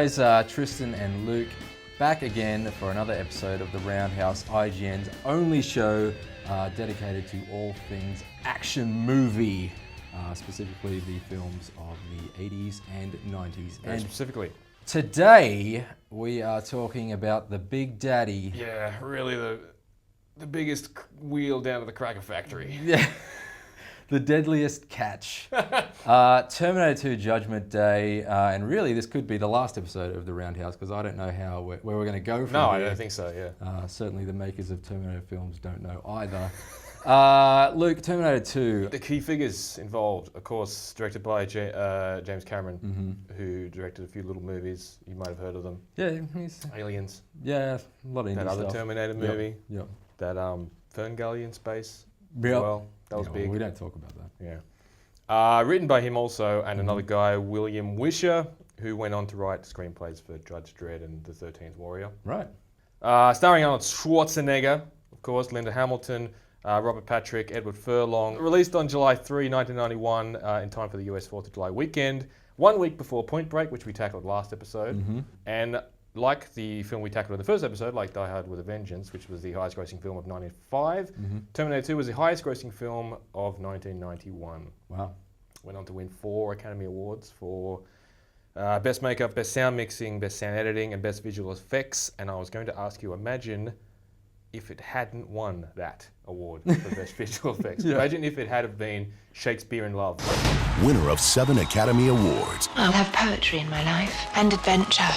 guys, Tristan and Luke, back again for another episode of the Roundhouse, IGN's only show dedicated to all things action movie, specifically the films of the 80s and 90s. Very specifically. Today, we are talking about the Big Daddy. Yeah, really the biggest wheel down to the cracker factory. Yeah. The deadliest catch. Terminator 2 Judgment Day, and really this could be the last episode of the Roundhouse because I don't know where we're going to go from No, here. I don't think so, yeah. Certainly the makers of Terminator films don't know either. Luke, Terminator 2. The key figures involved, of course, directed by James Cameron, who directed a few little movies. You might have heard of them. Yeah, he's... Aliens. Yeah, a lot of indie That other stuff. Terminator movie. Yep. That Ferngully in space as Yep. well. That was big. We don't talk about that. Yeah. Written by him also, and another guy, William Wisher, who went on to write screenplays for Judge Dredd and The 13th Warrior. Right. Starring Arnold Schwarzenegger, of course, Linda Hamilton, Robert Patrick, Edward Furlong. Released on July 3, 1991, in time for the US 4th of July weekend, 1 week before Point Break, which we tackled last episode. And like the film we tackled in the first episode, like Die Hard with a Vengeance, which was the highest grossing film of 1995, Terminator 2 was the highest grossing film of 1991. Wow. Went on to win 4 Academy Awards for Best Makeup, Best Sound Mixing, Best Sound Editing, and Best Visual Effects. And I was going to ask you, imagine if it hadn't won that award for Best Visual Effects. Yeah. Imagine if it had been Shakespeare in Love. Winner of 7 Academy Awards. I'll have poetry in my life and adventure.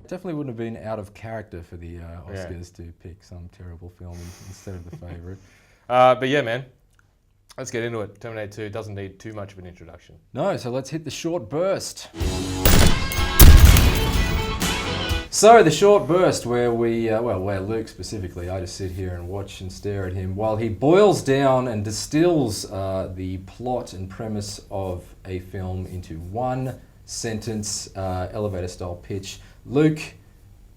Definitely wouldn't have been out of character for the Oscars to pick some terrible film instead of the favourite. But yeah, man, let's get into it. Terminator 2 doesn't need too much of an introduction. No, so let's hit the short burst. So the short burst where where Luke specifically, I just sit here and watch and stare at him while he boils down and distills the plot and premise of a film into one sentence, elevator style pitch. Luke,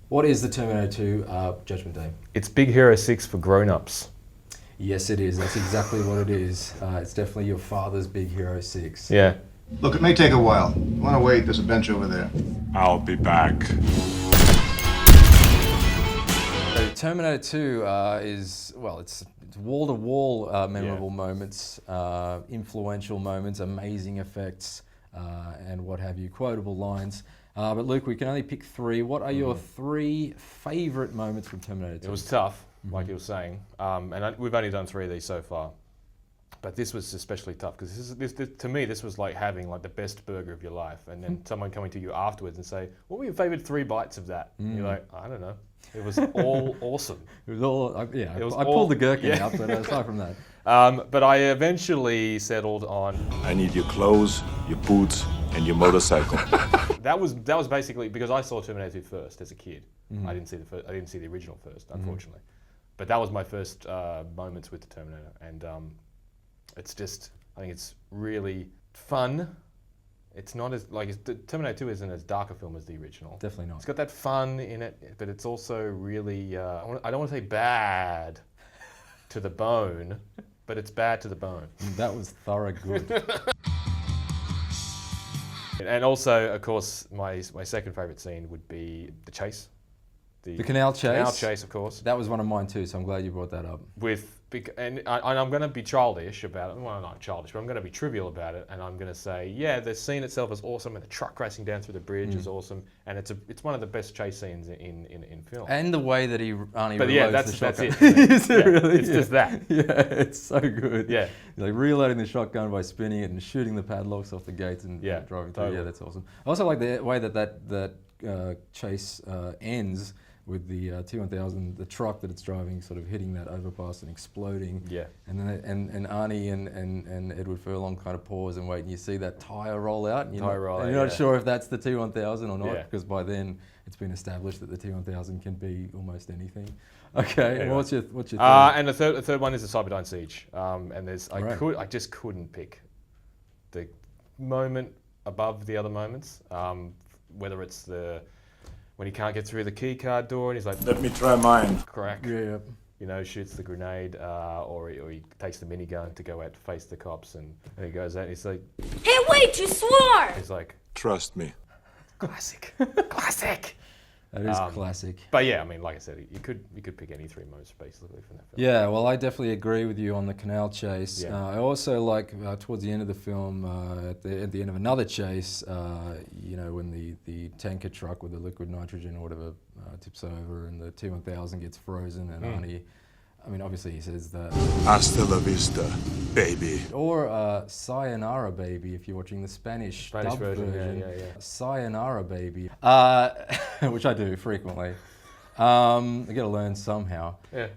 what is the Terminator 2 Judgment Day? It's Big Hero 6 for grown-ups. Yes, it is. That's exactly what it is. It's definitely your father's Big Hero 6. Yeah. Look, it may take a while. You want to wait? There's a bench over there. I'll be back. So Terminator 2 is, well, it's wall-to-wall memorable moments, influential moments, amazing effects, and what have you, quotable lines. But Luke, we can only pick 3. What are your 3 favourite moments from Terminator 2? It was tough, like you were saying, and we've only done 3 of these so far. But this was especially tough because this to me this was like having like the best burger of your life, and then someone coming to you afterwards and say, "What were your favourite 3 bites of that?" And you're like, "I don't know. It was all awesome." It was all, I all- pulled the gherkin yeah. out, but aside from that. But I eventually settled on I need your clothes, your boots, and your motorcycle. that was basically because I saw Terminator 2 first as a kid. I didn't see the original first, unfortunately. But that was my first moments with the Terminator, and it's just, I think it's really fun. It's not as, Terminator 2 isn't as dark a film as the original. Definitely not. It's got that fun in it, but it's also really, I don't want to say bad to the bone, but it's bad to the bone. That was thorough good. And also, of course, my second favourite scene would be the chase. The canal chase. Canal chase, of course. That was one of mine too, so I'm glad you brought that up. And I'm going to be childish about it. Well, not childish, but I'm going to be trivial about it. And I'm going to say, yeah, the scene itself is awesome, and the truck racing down through the bridge is awesome, and it's one of the best chase scenes in film. And the way that Arnie But reloads yeah, the shotgun. that's it. Is it really? It's just that. Yeah, it's so good. Yeah. He's like reloading the shotgun by spinning it and shooting the padlocks off the gates and Yeah, driving through. totally. Yeah, that's awesome. I also like the way that chase ends with the T-1000, the truck that it's driving, sort of hitting that overpass and exploding. Yeah. And then and Arnie and Edward Furlong kind of pause and wait, and you see that tyre roll out. And you're not sure if that's the T-1000 or not, because by then it's been established that the T-1000 can be almost anything. Okay, Anyway. well, what's your third? And the third one is the Cyberdyne Siege. And I just couldn't pick the moment above the other moments. Whether it's when he can't get through the key card door and he's like, Let me try mine. crack, Yeah. Shoots the grenade, or he takes the minigun to go out to face the cops, and he goes out and he's like, Hey, wait, you swore! he's like, Trust me. Classic. Classic. That is classic. But yeah, I mean, like I said, you could pick any three modes basically from that film. Yeah, well, I definitely agree with you on the canal chase. Yeah. I also like towards the end of the film, at the end of another chase, you know, when the tanker truck with the liquid nitrogen or whatever tips over and the T-1000 gets frozen and Arnie, I mean, obviously he says that. Hasta la vista, baby. Or Sayonara Baby if you're watching the Spanish dub version. Yeah. Sayonara Baby, which I do frequently. I got to learn somehow. Yeah.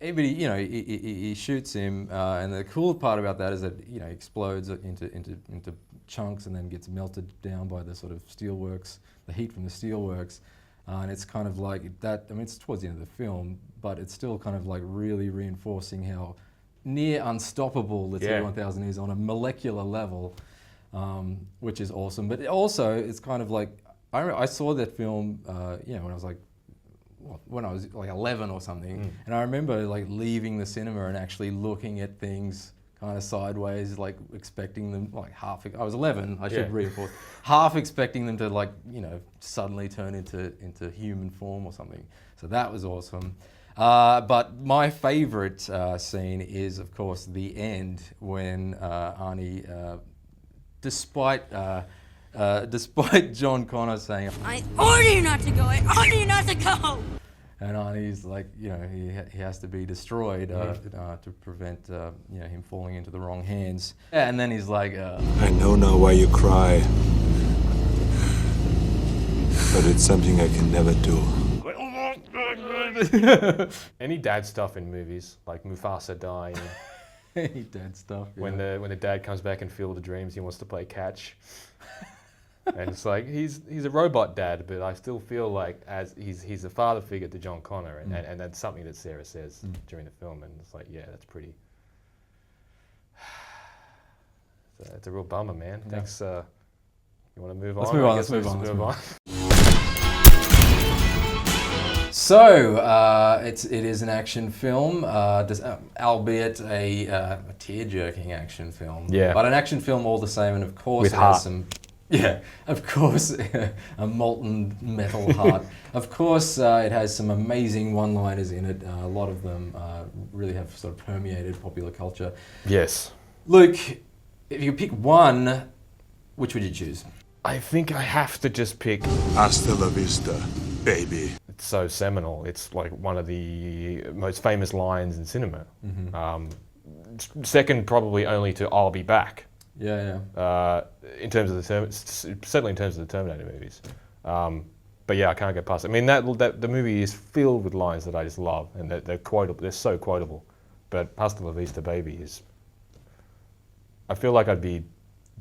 But he shoots him, and the cool part about that is that he explodes into chunks and then gets melted down by the sort of steelworks, the heat from the steelworks, and it's kind of like that. I mean, it's towards the end of the film, but it's still kind of like really reinforcing how near unstoppable the T-1000 is on a molecular level, which is awesome. But also, it's kind of like I saw that film, when I was like. When I was like 11 or something, and I remember like leaving the cinema and actually looking at things kind of sideways, like expecting them like I was 11, I should reinforce, half expecting them to like, suddenly turn into human form or something. So that was awesome. But my favorite scene is, of course, the end when Arnie, despite John Connor saying, I order you not to go, I order you not to go! And Arnie's like, he has to be destroyed to prevent, him falling into the wrong hands. Yeah, and then he's like, I know now why you cry. But it's something I can never do. Any dad stuff in movies, like Mufasa dying. Any dad stuff. Yeah. When the dad comes back in Field of Dreams, he wants to play catch. And it's like he's a robot dad, but I still feel like as he's a father figure to John Connor, and that's something that Sarah says during the film, and it's like, yeah, that's pretty. It's a real bummer, man. Yeah. Thanks. You want to move on? Let's move on. So it is an action film, albeit a tear-jerking action film. Yeah. But an action film all the same, and of course with it heart. has some. Yeah, of course, a molten metal heart. Of course, it has some amazing one-liners in it. A lot of them really have sort of permeated popular culture. Yes. Luke, if you could pick one, which would you choose? I think I have to just pick. Hasta la vista, baby. It's so seminal. It's like one of the most famous lines in cinema. Second, probably only to "I'll be back." Yeah. In terms of certainly in terms of the Terminator movies, but yeah, I can't get past it. I mean, that the movie is filled with lines that I just love, and they're quotable. They're so quotable. But "Hasta la vista, baby" is. I feel like I'd be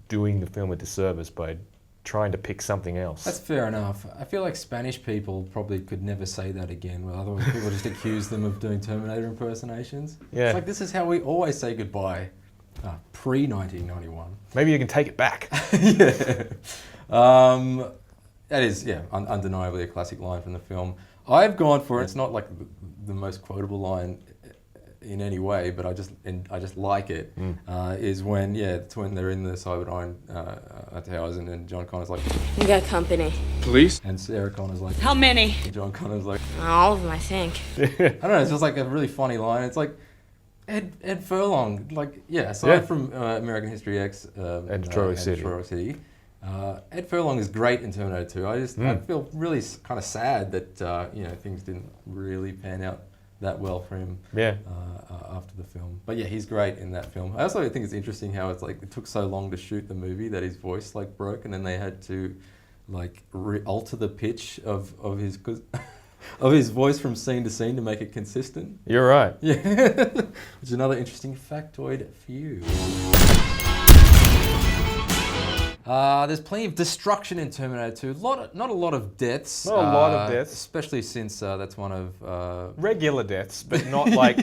doing the film a disservice by trying to pick something else. That's fair enough. I feel like Spanish people probably could never say that again. Well, otherwise people just accuse them of doing Terminator impersonations. Yeah. It's like, this is how we always say goodbye. Pre-1991. Maybe you can take it back. Yeah. That is, undeniably a classic line from the film. I've gone for, it's not like the most quotable line in any way, but I just like it, is when they're in the Cyberdyne towers and John Connor's like, You got company. Police? and Sarah Connor's like, How many? and John Connor's like, All of them, I think. I don't know, it's just like a really funny line. It's like, Ed Furlong, aside from American History X and Detroit City, Ed Furlong is great in Terminator 2. I feel really kind of sad that things didn't really pan out that well for him after the film. But yeah, he's great in that film. I also think it's interesting how it's like it took so long to shoot the movie that his voice like broke, and then they had to like alter the pitch of his of his voice from scene to scene to make it consistent. You're right. Yeah, which is another interesting factoid for you. There's plenty of destruction in Terminator 2. Not a lot of deaths. Not a lot of deaths. Especially since that's one of... regular deaths, but not like...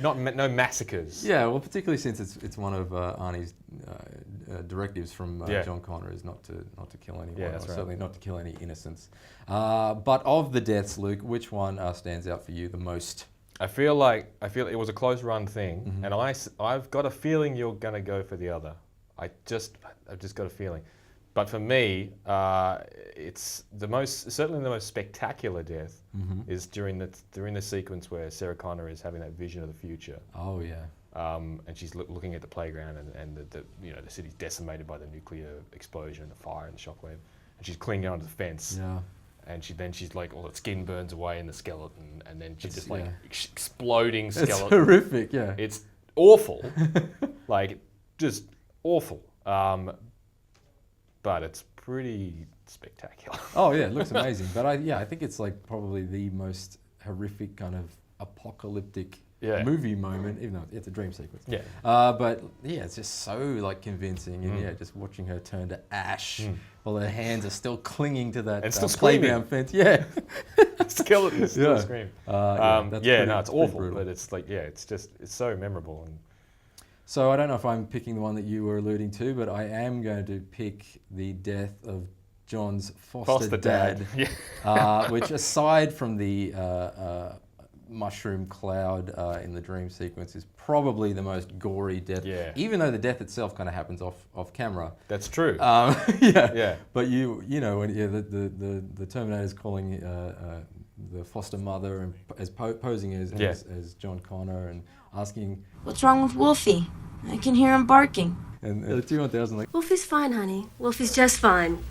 no massacres. Yeah, well, particularly since it's one of Arnie's directives from John Connor is not to kill anyone, Yeah, that's or right. certainly not to kill any innocents. But of the deaths, Luke, which one stands out for you the most? I feel it was a close run thing, and I've got a feeling you're gonna go for the other. I've just got a feeling. But for me, it's certainly the most spectacular death is during the sequence where Sarah Connor is having that vision of the future. Oh yeah. And she's looking at the playground, and the city's decimated by the nuclear explosion, the fire, and the shockwave, and she's clinging onto the fence. Yeah. And she's like, all the skin burns away in the skeleton, and then she's just like exploding skeleton. It's horrific. Yeah. It's awful, like just awful. But it's pretty spectacular. Oh yeah, it looks amazing. But I think it's like probably the most horrific kind of apocalyptic movie moment, even though it's a dream sequence. Yeah. But yeah, it's just so like convincing, and just watching her turn to ash while her hands are still clinging to that and still playground fence. Yeah. Skeleton still scream. It's awful, brutal. but it's like it's so memorable. And so I don't know if I'm picking the one that you were alluding to, but I am going to pick the death of John's foster dad. Which aside from the mushroom cloud in the dream sequence is probably the most gory death. Yeah. Even though the death itself kind of happens off camera. That's true. Yeah. But you know when the Terminator's calling the foster mother and as posing as John Connor and asking, "What's wrong with Wolfie? I can hear him barking." And the T-1000 like, Wolfie's fine, honey. Wolfie's just fine.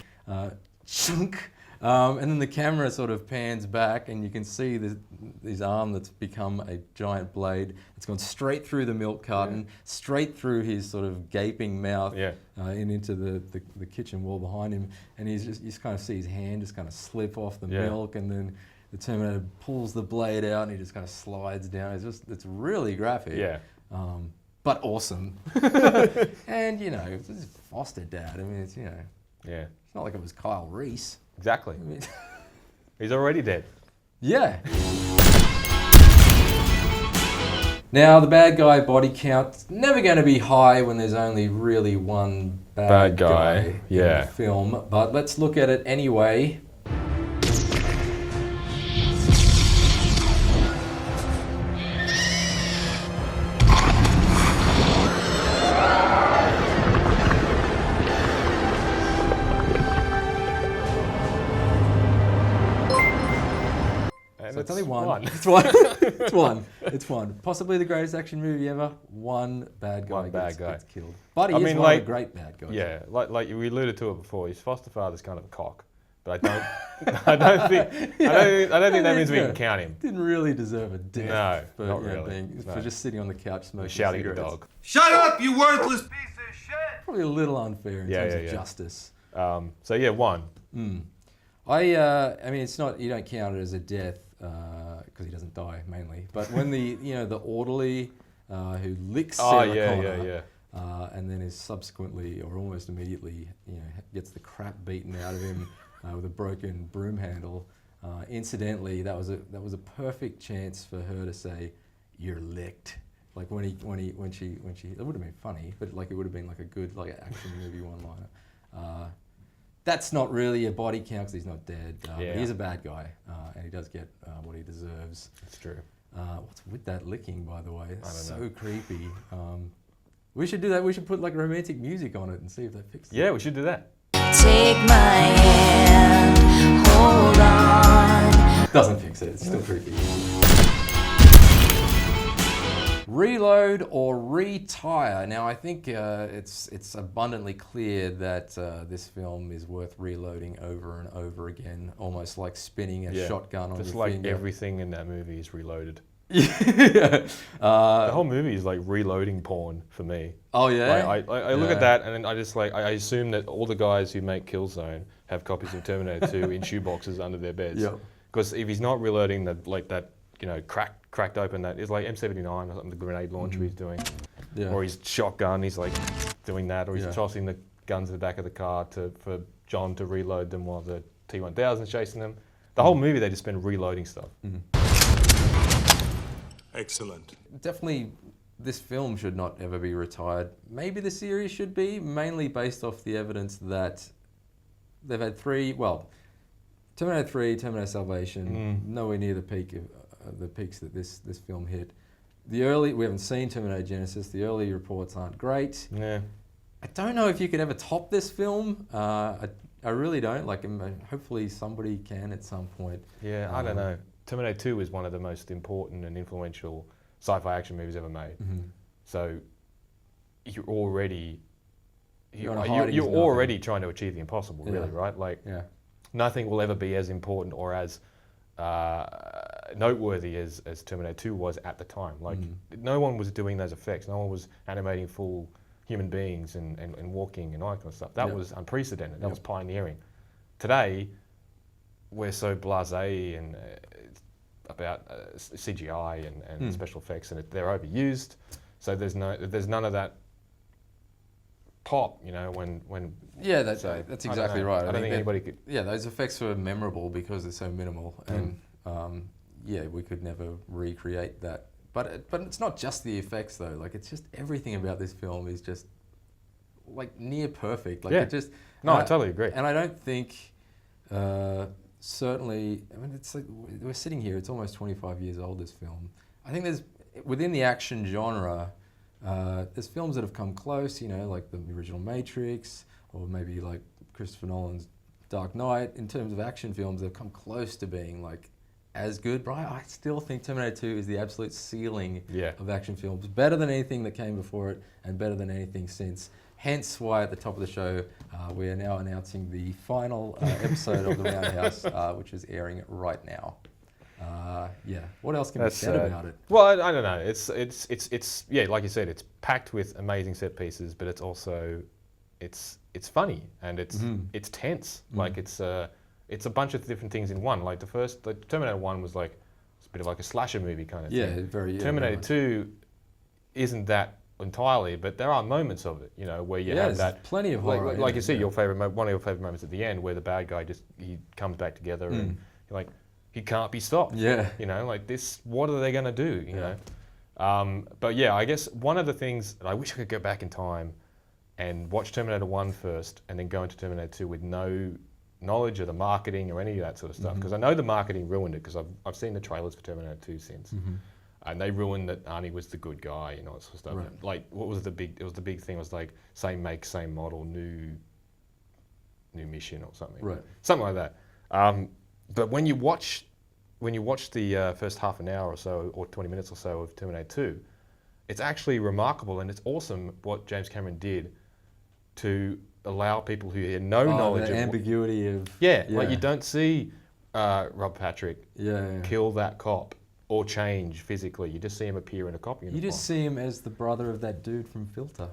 chunk. And then the camera sort of pans back and you can see this arm that's become a giant blade. It's gone straight through the milk carton, straight through his sort of gaping mouth, and into the kitchen wall behind him. And you just kind of see his hand just kind of slip off the milk, and then the Terminator pulls the blade out and he just kind of slides down. It's really graphic. Yeah. But awesome. And it's his foster dad. I mean, it's it's not like it was Kyle Reese. Exactly. I mean, he's already dead. Yeah. Now, the bad guy body count's never going to be high when there's only really one bad guy in the film. But let's look at it anyway. So it's only one. It's one. It's one. It's one. Possibly the greatest action movie ever. One bad guy gets killed. But he is one of the great bad guys. Yeah, like we alluded to it before. His foster father's kind of a cock, but I don't think that means we can count him. Didn't really deserve a death. No, not really. For just sitting on the couch smoking shouting cigarettes. at the dog. Shut up, you worthless piece of shit! Probably a little unfair in terms of justice. One. I mean, it's not. You don't count it as a death. Because he doesn't die mainly, but when the orderly who licks Sarah Connor, and then is subsequently or almost immediately gets the crap beaten out of him with a broken broom handle. Incidentally, that was a perfect chance for her to say, "You're licked." Like when she it would have been funny, but like it would have been like a good like action movie one-liner. That's not really a body count because he's not dead. But he's a bad guy, and he does get what he deserves. That's true. What's with that licking, by the way? It's so creepy. We should do that. We should put like romantic music on it and see if that fixes it. Yeah, we should do that. Take my hand, hold on. Doesn't fix it. It's still creepy. Reload or retire. Now, I think it's abundantly clear that this film is worth reloading over and over again, almost like spinning a shotgun on your finger. Just like everything in that movie is reloaded. The whole movie is like reloading porn for me. Oh yeah. Like, I look at that and then I just like I assume that all the guys who make Killzone have copies of Terminator 2 in shoeboxes under their beds. Because if he's not reloading that cracked open that is like M79 or something, the grenade launcher he's doing, or his shotgun, he's like doing that, or he's tossing the guns in the back of the car for John to reload them while the T-1000's chasing them. The whole movie they just spend reloading stuff. Excellent. Definitely, this film should not ever be retired. Maybe the series should be, mainly based off the evidence that they've had Terminator 3, Terminator Salvation, nowhere near the peak of the peaks that this film hit. We haven't seen Terminator Genesis. The early reports aren't great. Yeah. I don't know if you could ever top this film. I really don't. Like, hopefully somebody can at some point. Yeah, I don't know. Terminator 2 is one of the most important and influential sci-fi action movies ever made. So you're already trying to achieve the impossible, really, right? Like, nothing will ever be as important or as noteworthy as Terminator 2 was at the time. Like, no one was doing those effects. No one was animating full human beings and walking and all that kind of stuff. That was unprecedented. That was pioneering. Today, we're so blasé and about CGI and special effects, and they're overused. So there's none of that pop, you know, when that's exactly right. I don't think anybody could. Yeah, those effects were memorable because they're so minimal, and we could never recreate that. But it's not just the effects though. Like, it's just everything about this film is just like near perfect. Like, it just. No, I totally agree. And I don't think, certainly, I mean, it's like we're sitting here. It's almost 25 years old. This film. I think there's within the action genre. There's films that have come close, you know, like the original Matrix, or maybe like Christopher Nolan's Dark Knight. In terms of action films, they've come close to being like as good. But I still think Terminator 2 is the absolute ceiling of action films. Better than anything that came before it, and better than anything since. Hence why at the top of the show, we are now announcing the final episode of The Roundhouse, which is airing right now. What else can be said about it? Well, I don't know. It's like you said, it's packed with amazing set pieces, but it's also it's funny and it's tense. Like it's a bunch of different things in one. Like the Terminator 1 was like it's a bit of like a slasher movie kind of thing. Terminator 2 isn't that entirely, but there are moments of it, you know, where you have that plenty of horror. Like you see, one of your favorite moments at the end, where the bad guy he comes back together and you're like, he can't be stopped. Yeah. You know, like this, what are they going to do, you know? But yeah, I guess one of the things that I wish I could go back in time and watch Terminator 1 first and then go into Terminator 2 with no knowledge of the marketing or any of that sort of stuff. Because I know the marketing ruined it, because I've seen the trailers for Terminator 2 since. And they ruined that Arnie was the good guy, you know, that sort of stuff. Right. Like, what was the big thing was like, same make, same model, new mission or something. Right. Something like that. But when you watch the first half an hour or so, or 20 minutes or so of Terminator 2, it's actually remarkable, and it's awesome what James Cameron did to allow people who had no knowledge the of ambiguity of like you don't see Rob Patrick kill that cop or change physically. You just see him appear in a cop uniform. You just see him as the brother of that dude from Filter.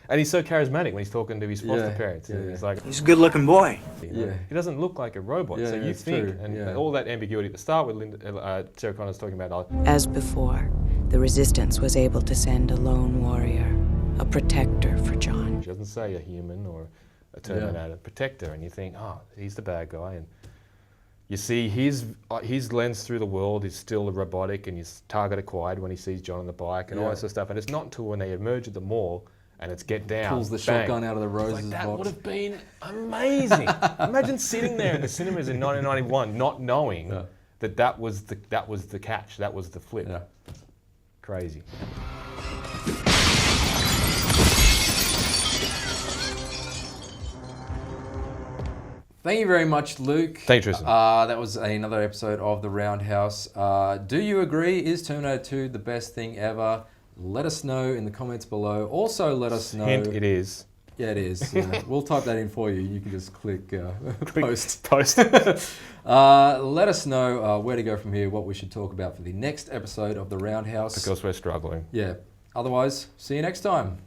And he's so charismatic when he's talking to his foster parents. He's like, he's a good-looking boy. You know? He doesn't look like a robot. So you think, all that ambiguity at the start with Sarah Connor's talking about. As before, the Resistance was able to send a lone warrior, a protector for John. She doesn't say a human or a Terminator, protector, and you think, oh, he's the bad guy. And you see his lens through the world is still robotic, and he's target acquired when he sees John on the bike and all that sort of stuff. And it's not until when they emerge at the mall and it's get down, pulls the shotgun out of the roses box. That would have been amazing. Imagine sitting there in the cinemas in 1991, not knowing that was the catch, that was the flip. Yeah. Crazy. Thank you very much, Luke. Thank you, Tristan. That was another episode of The Roundhouse. Do you agree? Is Terminator 2 the best thing ever? Let us know in the comments below. Also, let us know. Hint, it is. Yeah, it is. We'll type that in for you. You can just click post. Let us know where to go from here, what we should talk about for the next episode of The Roundhouse. Because we're struggling. Yeah. Otherwise, see you next time.